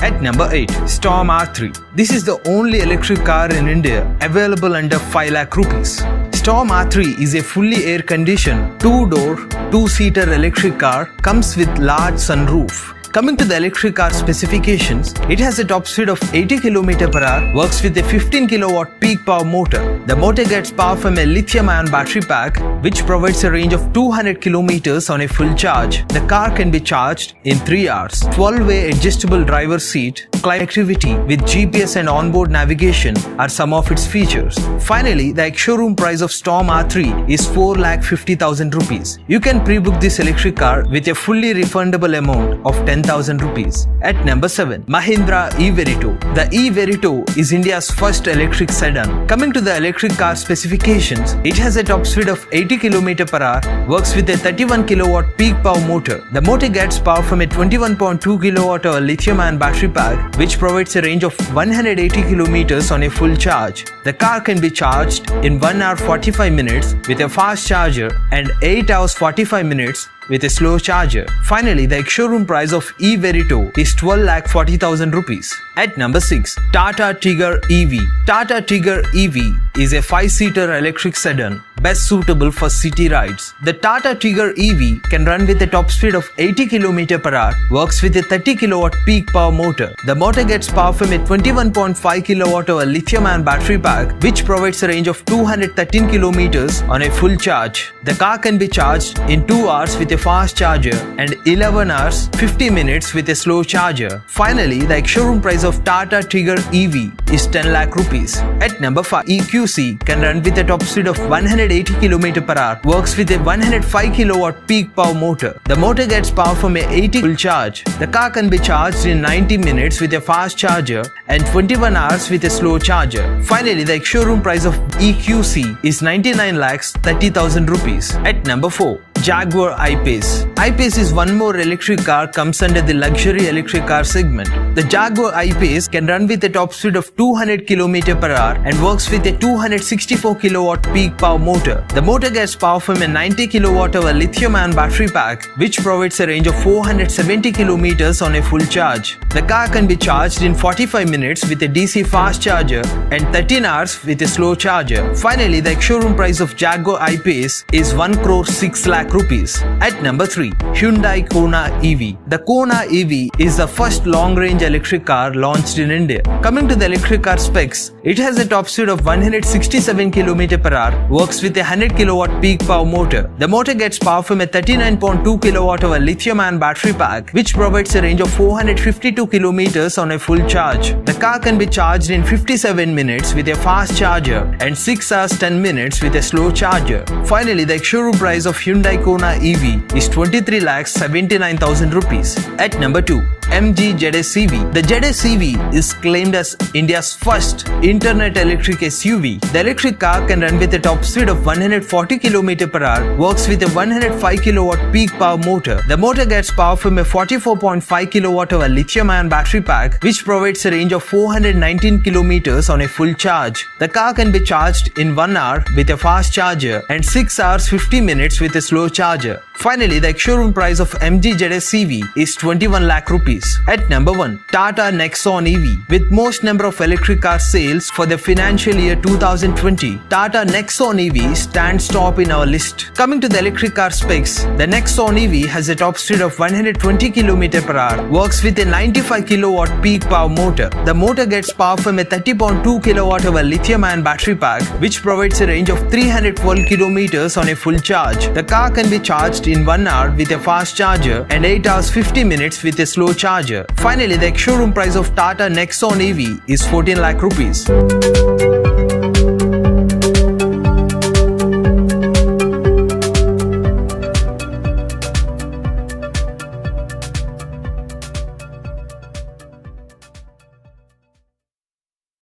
At number 8, Storm R3. This is the only electric car in India available under 5 lakh rupees. Storm R3 is a fully air-conditioned, 2-door, 2-seater electric car, comes with large sunroof. Coming to the electric car specifications, it has a top speed of 80 km per hour, works with a 15 kW peak power motor. The motor gets power from a lithium-ion battery pack, which provides a range of 200 km on a full charge. The car can be charged in 3 hours. 12-way adjustable driver seat, connectivity with GPS and onboard navigation are some of its features. Finally, the ex-showroom price of Storm R3 is 4,50,000 rupees. You can pre-book this electric car with a fully refundable amount of 10,000 rupees. At number 7, Mahindra E-Verito. The E-Verito is India's first electric sedan. Coming to the electric car specifications, it has a top speed of 80 km per hour, works with a 31 kW peak power motor. The motor gets power from a 21.2 kWh lithium-ion battery pack, which provides a range of 180 km on a full charge. The car can be charged in 1 hour 45 minutes with a fast charger and 8 hours 45 minutes with a slow charger. Finally, the ex-showroom price of E-Verito is 12,40,000 rupees. At number 6, Tata Tigor EV. Tata Tigor EV is a 5-seater electric sedan best suitable for city rides. The Tata Tigor EV can run with a top speed of 80 km per hour, works with a 30 kW peak power motor. The motor gets power from a 21.5 kWh lithium-ion battery pack, which provides a range of 213 km on a full charge. The car can be charged in 2 hours with a fast charger and 11 hours 50 minutes with a slow charger. Finally, the ex-showroom price of Tata Tigor EV is 10 lakh rupees. At number 5, EQC can run with a top speed of 180 km per hour, works with a 105 kW peak power motor. The motor gets power from a 80 full charge. The car can be charged in 90 minutes with a fast charger and 21 hours with a slow charger. Finally, the ex-showroom price of EQC is 99 lakhs 30,000 rupees. At number 4, Jaguar I-Pace. I-Pace is one more electric car comes under the luxury electric car segment. The Jaguar I-Pace can run with a top speed of 200 km per hour and works with a 264 kW peak power motor. The motor gets power from a 90 kWh lithium-ion battery pack, which provides a range of 470 km on a full charge. The car can be charged in 45 minutes with a DC fast charger and 13 hours with a slow charger. Finally, the ex-showroom price of Jaguar I-Pace is 1 crore 6 lakh rupees. At number 3, Hyundai Kona EV. The Kona EV is the first long-range electric car launched in India. Coming to the electric car specs, it has a top speed of 167 km per hour, works with a 100 kW peak power motor. The motor gets power from a 39.2 kWh lithium-ion battery pack, which provides a range of 452 km on a full charge. The car can be charged in 57 minutes with a fast charger and 6 hours 10 minutes with a slow charger. Finally, the ex-showroom price of Hyundai Kona EV is 23 lakhs 79,000 rupees. At number 2, MG ZS EV. The ZS EV is claimed as India's first internet electric SUV. The electric car can run with a top speed of 140 km per hour, works with a 105 kW peak power motor. The motor gets power from a 44.5 kWh lithium-ion battery pack, which provides a range of 419 km on a full charge. The car can be charged in 1 hour with a fast charger and 6 hours 50 minutes with a slow charger. Finally, the ex-showroom price of MG ZS EV is 21 lakh rupees. At number 1, Tata Nexon EV. With most number of electric car sales for the financial year 2020, Tata Nexon EV stands top in our list. Coming to the electric car specs, the Nexon EV has a top speed of 120 km per hour, works with a 95 kW peak power motor. The motor gets power from a 30.2 kWh lithium-ion battery pack, which provides a range of 312 km on a full charge. The car can be charged in 1 hour with a fast charger and 8 hours 50 minutes with a slow charger. Finally, the ex-showroom price of Tata Nexon EV is 14 lakh rupees.